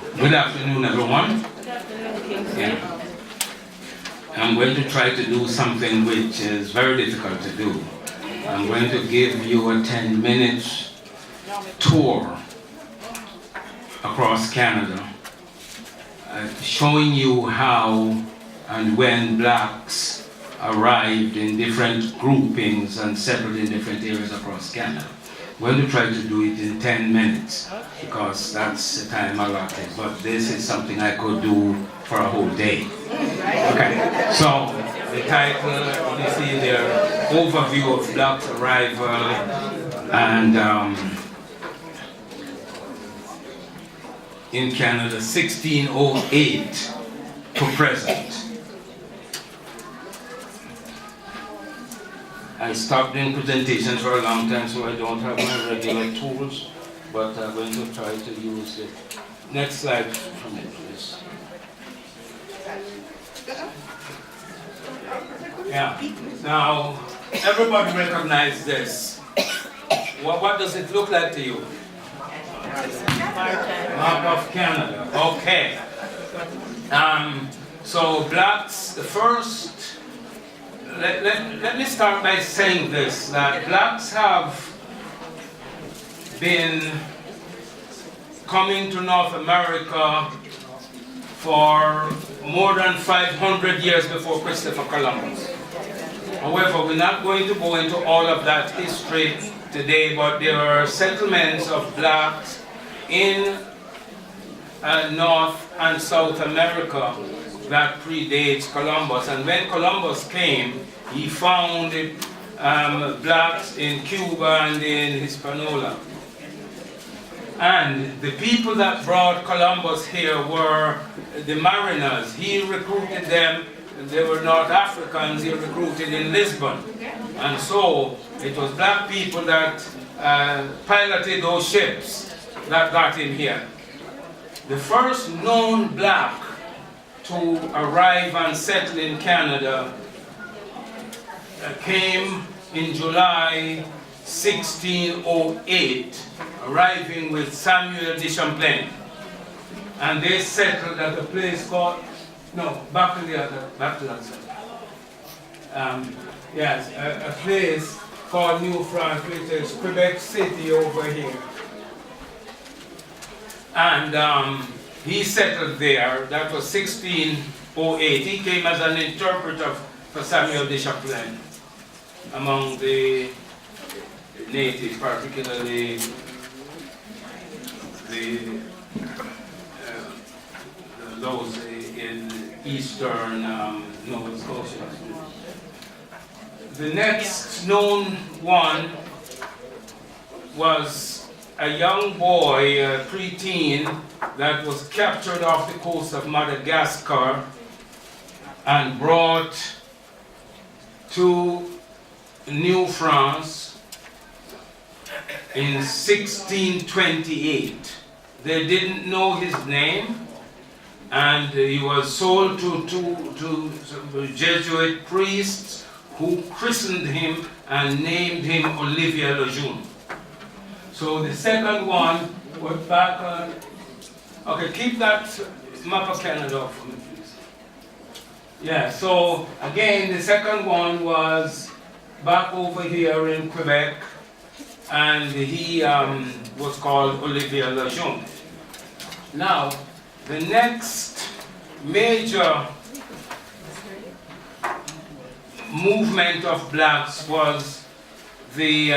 Good afternoon, everyone. Good afternoon, Kingsley. Yeah. I'm going to try to do something which is very difficult to do. I'm going to give you a 10-minute tour across Canada, showing you how and when blacks arrived in different groupings and settled in different areas across Canada. I'm going to try to do it in 10 minutes because that's the time allotted, but this is something I could do for a whole day. Okay, so the title you see there, Overview of Blacks' Arrival and in Canada 1608 to present. I stopped doing presentations for a long time, so I don't have my regular tools, but I'm going to try to use it. Next slide for me, please. Yeah. Now, everybody recognize this. What does it look like to you? Map of Canada. Okay. So blacks, the first. Let me start by saying this, that blacks have been coming to North America for more than 500 years before Christopher Columbus. However, we're not going to go into all of that history today, but there are settlements of blacks in North and South America that predates Columbus. And when Columbus came, he found blacks in Cuba and in Hispaniola. And the people that brought Columbus here were the mariners. He recruited them. They were North Africans. He recruited in Lisbon. And so it was black people that piloted those ships that got him here. The first known black to arrive and settle in Canada came in July 1608, arriving with Samuel de Champlain. And they settled at a place called, no, back to that side. Yes, a place called New France, which is Quebec City over here. And he settled there. That was 1608. He came as an interpreter for Samuel de Champlain among the natives, particularly those in eastern Nova Scotia. The next known one was a young boy, a preteen, that was captured off the coast of Madagascar and brought to New France in 1628. They didn't know his name, and he was sold to Jesuit priests who christened him and named him Olivier Lejeune. So the second one was back on. Okay, keep that map of Canada up for me, please. Yeah, so again, the second one was back over here in Quebec, and he was called Olivier Lejeune. Now, the next major movement of blacks was the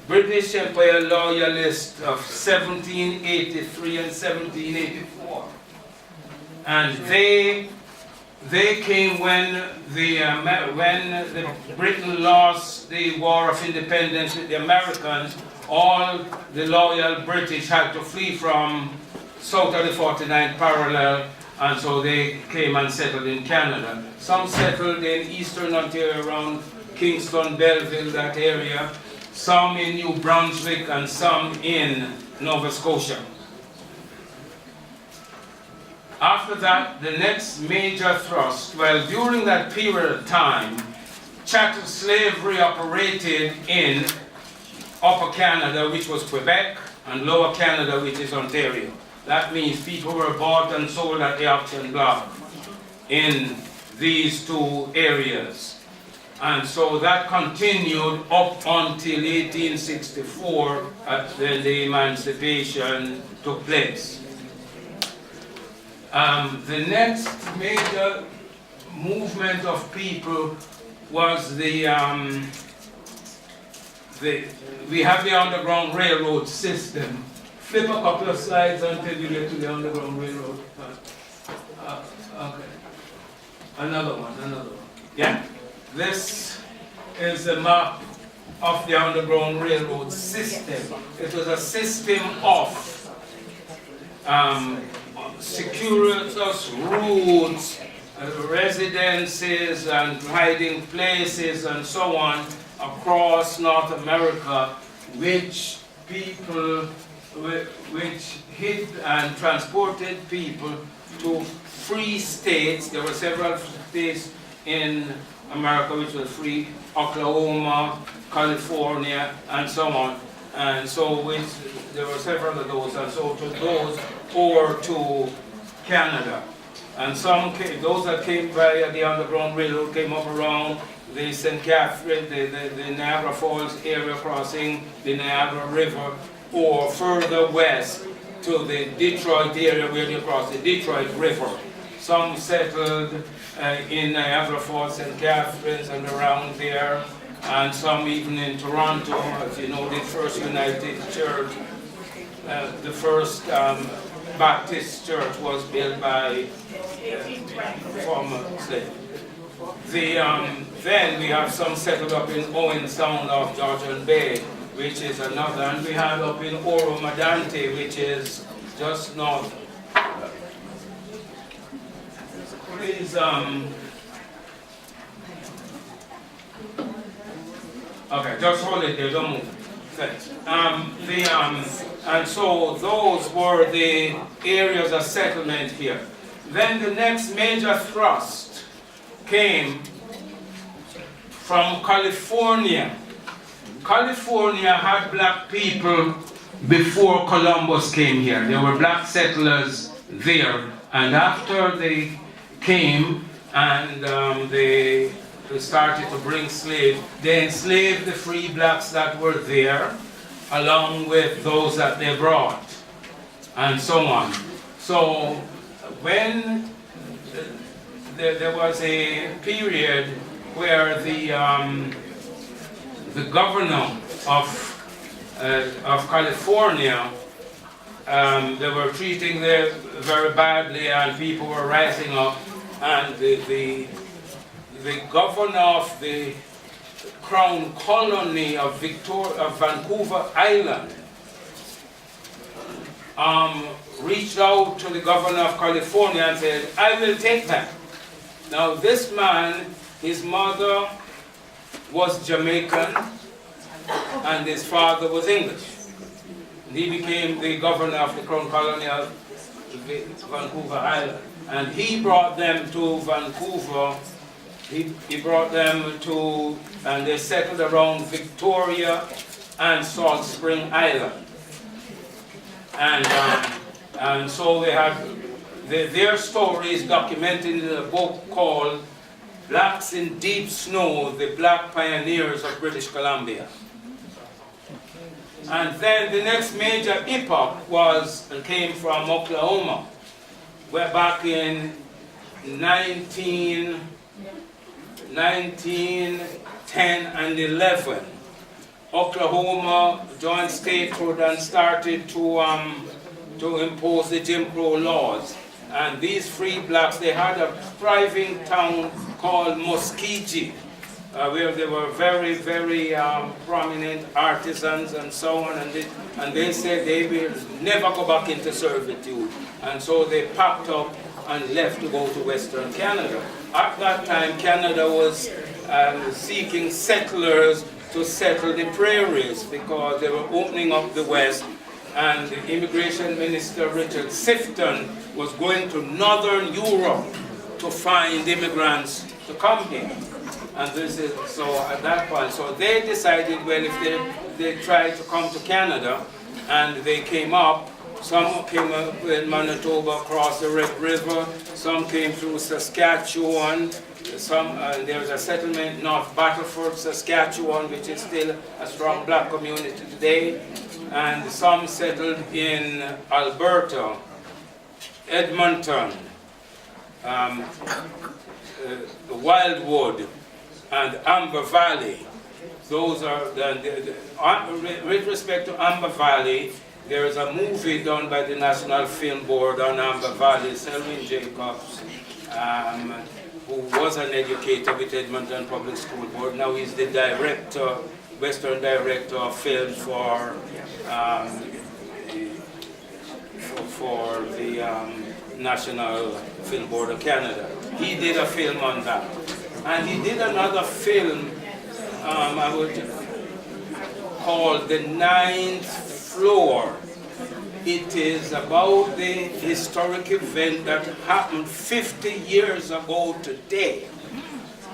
British Empire Loyalists of 1783 and 1784. And they came when Britain lost the War of Independence with the Americans. All the loyal British had to flee from south of the 49th parallel, and so they came and settled in Canada. Some settled in eastern Ontario around Kingston, Belleville, that area. Some in New Brunswick and some in Nova Scotia. After that, the next major thrust, well, during that period of time, chattel slavery operated in Upper Canada, which was Quebec, and Lower Canada, which is Ontario. That means people were bought and sold at the auction block in these two areas. And so that continued up until 1864, when the emancipation took place. The next major movement of people was we have the Underground Railroad system. Flip a couple of slides until you get to the Underground Railroad. Okay. Another one. Yeah. This is the map of the Underground Railroad system. It was a system of circuitous routes, residences and hiding places and so on across North America, which hid and transported people to free states. There were several states in America which were free: Oklahoma, California, and so on. And so there were several of those, and so to those or to Canada. And some came, those that came by the Underground Railroad came up around the St. Catherine, the Niagara Falls area, crossing the Niagara River, or further west to the Detroit area where they crossed the Detroit River. Some settled in Niagara Falls, St. Catharines and around there, and some even in Toronto. As you know, the first United Church, the first Baptist church was built by former slaves. Then we have some settled up in Owen Sound off Georgian Bay, which is another, and we have up in Oro Medante, which is just north. Please, okay, just hold it there, don't move. Thanks. And so those were the areas of settlement here. Then the next major thrust came from California. California had black people before Columbus came here. There were black settlers there, and after they came and they started to bring slaves, they enslaved the free blacks that were there, along with those that they brought, and so on. So when there was a period where the governor of California, they were treating them very badly, and people were rising up, and the governor of the Crown Colony of Vancouver Island reached out to the governor of California and said, I will take that. Now this man, his mother was Jamaican and his father was English. And he became the governor of the Crown Colony of Vancouver Island. And he brought them to Vancouver. He brought them to, and they settled around Victoria and Salt Spring Island. And so they had, their story is documented in a book called Blacks in Deep Snow, the Black Pioneers of British Columbia. And then the next major epoch came from Oklahoma, where back in 1910 and 11, Oklahoma joined statehood and started to impose the Jim Crow laws. And these free blacks, they had a thriving town called Muskegee, where they were very, very prominent artisans and so on. And they said they will never go back into servitude. And so they packed up and left to go to Western Canada. At that time, Canada was seeking settlers to settle the prairies because they were opening up the West, and the immigration minister, Richard Sifton, was going to Northern Europe to find immigrants to come here. And this is, so at that point, so they decided, well, if they tried to come to Canada, and they came up Some came up in Manitoba across the Red River. Some came through Saskatchewan. There's a settlement North Battleford, Saskatchewan, which is still a strong black community today. And some settled in Alberta, Edmonton, Wildwood, and Amber Valley. Those are, with respect to Amber Valley, there is a movie done by the National Film Board on Amber Valley. Selwyn Jacobs, who was an educator with Edmonton Public School Board, now he's the director, Western Director of Films for the National Film Board of Canada. He did a film on that. And he did another film, I would call The Ninth Floor. It is about the historic event that happened 50 years ago today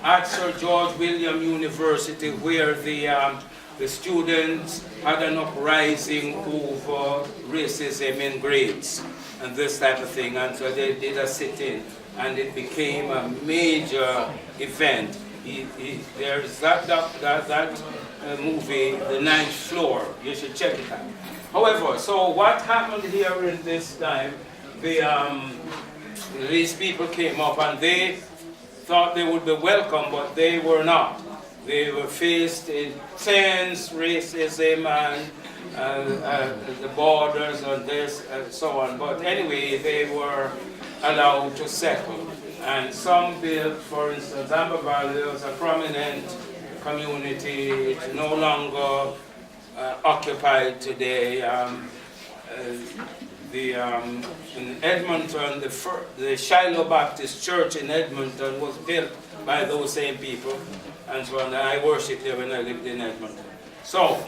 at Sir George William University, where the students had an uprising over racism in grades and this type of thing, and so they did a sit-in, and it became a major event. There's that movie, The Ninth Floor. You should check it out. However, so what happened here in this time, these people came up and they thought they would be welcome, but they were not. They were faced intense racism and the borders and this and so on. But anyway, they were allowed to settle. And some built, for instance, Amber Valley was a prominent community. It's no longer occupied today. In Edmonton, the Shiloh Baptist Church in Edmonton was built by those same people, and so on. I worshipped there when I lived in Edmonton. So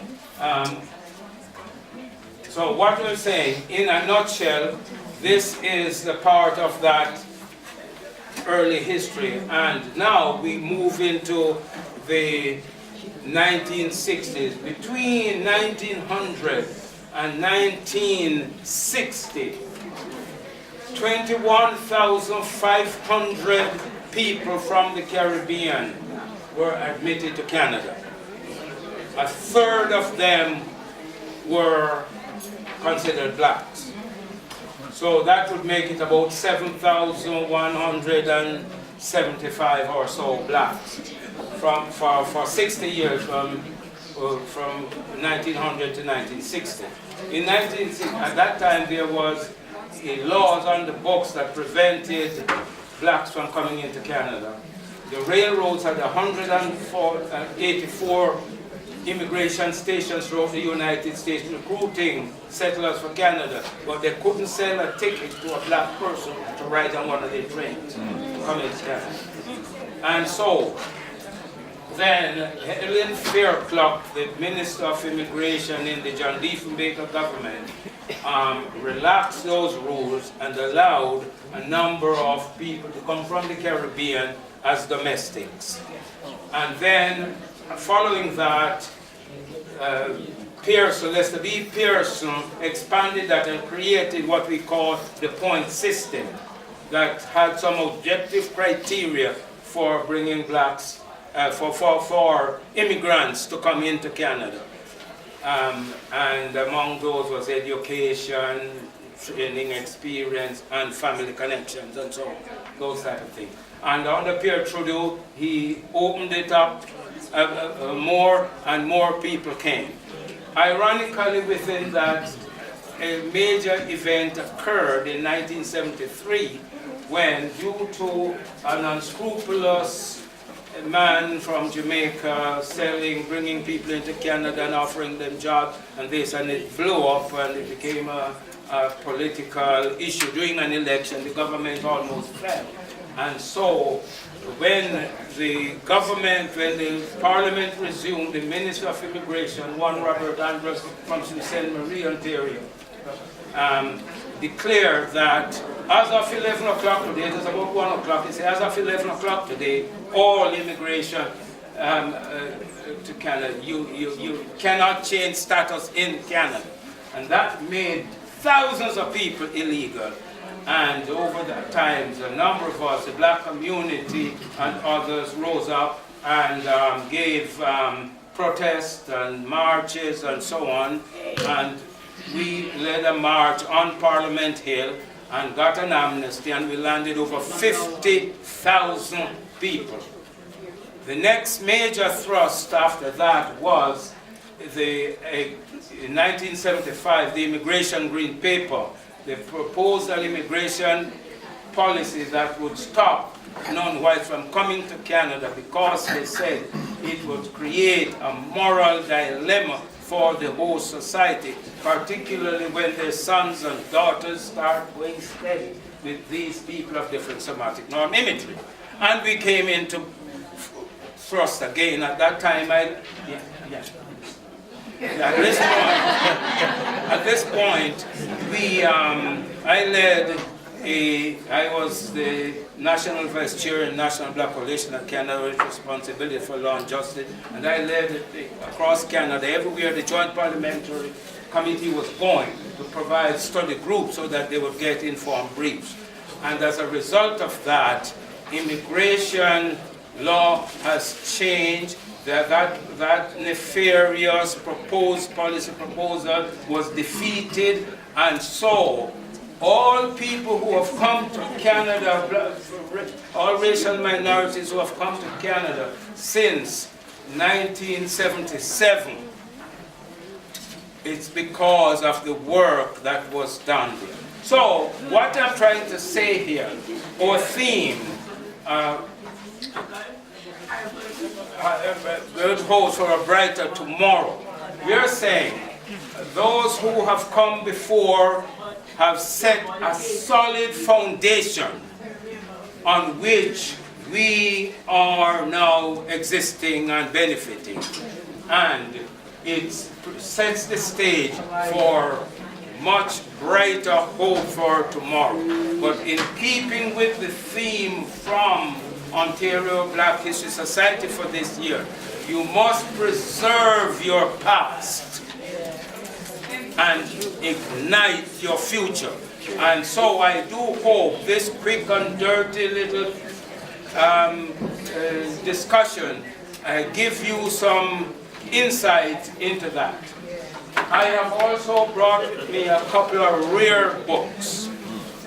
what we're saying, in a nutshell, this is the part of that early history, and now we move into the 1960s. Between 1900 and 1960, 21,500 people from the Caribbean were admitted to Canada. A third of them were considered blacks. So that would make it about 7,175 or so blacks for 60 years, from 1900 to 1960. At that time, there was laws on the books that prevented blacks from coming into Canada. The railroads had 184 immigration stations throughout the United States recruiting settlers for Canada, but they couldn't sell a ticket to a black person to ride on one of their trains to come into Canada. And so then Helen Fairclough, the Minister of Immigration in the John Diefenbaker government, relaxed those rules and allowed a number of people to come from the Caribbean as domestics. And then, following that, Pearson, Lester B. Pearson, expanded that and created what we call the point system that had some objective criteria for bringing blacks, for immigrants to come into Canada. And among those was education, training experience, and family connections, and so on, those type of things. And under Pierre Trudeau, he opened it up, more and more people came. Ironically, within that, a major event occurred in 1973 when, due to an unscrupulous man from Jamaica bringing people into Canada and offering them jobs and this, and it blew up and it became a political issue. During an election, the government almost fell. And so when the Parliament resumed, the Minister of Immigration, one Robert Andrews from Sault Marie, Ontario, declared that as of 11 o'clock today, it was about 1 o'clock, he said, as of 11 o'clock today, all immigration to Canada, you cannot change status in Canada. And that made thousands of people illegal. And over the times, a number of us, the black community and others, rose up and gave protests and marches and so on. And we led a march on Parliament Hill and got an amnesty, and we landed over 50,000 people. The next major thrust after that was in 1975, the Immigration Green Paper. They proposed an immigration policy that would stop non-whites from coming to Canada because they said it would create a moral dilemma for the whole society, particularly when their sons and daughters start going steady with these people of different somatic norm imagery. And we came into thrust again. At that time, at this point, I was the National Vice Chair in National Black Coalition of Canada with responsibility for law and justice, and I led across Canada, everywhere the Joint Parliamentary Committee was going, to provide study groups so that they would get informed briefs. And as a result of that, immigration law has changed. That nefarious policy proposal was defeated, and so all people who have come to Canada, all racial minorities who have come to Canada since 1977, it's because of the work that was done there. So what I'm trying to say here, our theme, good hopes for a brighter tomorrow. We are saying those who have come before have set a solid foundation on which we are now existing and benefiting. And it sets the stage for much brighter hope for tomorrow. But in keeping with the theme from Ontario Black History Society for this year, you must preserve your past and ignite your future. And so I do hope this quick and dirty little discussion give you some insight into that. I have also brought with me a couple of rare books.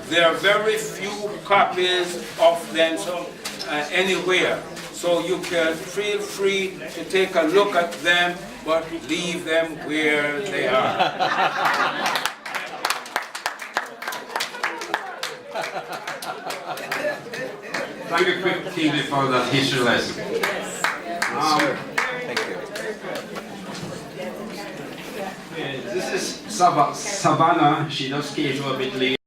There are very few copies of them anywhere. So you can feel free to take a look at them, but leave them where they are. Thank you, quick Kingsley, for that history lesson. Thank you. This is Savannah. She just came a bit late.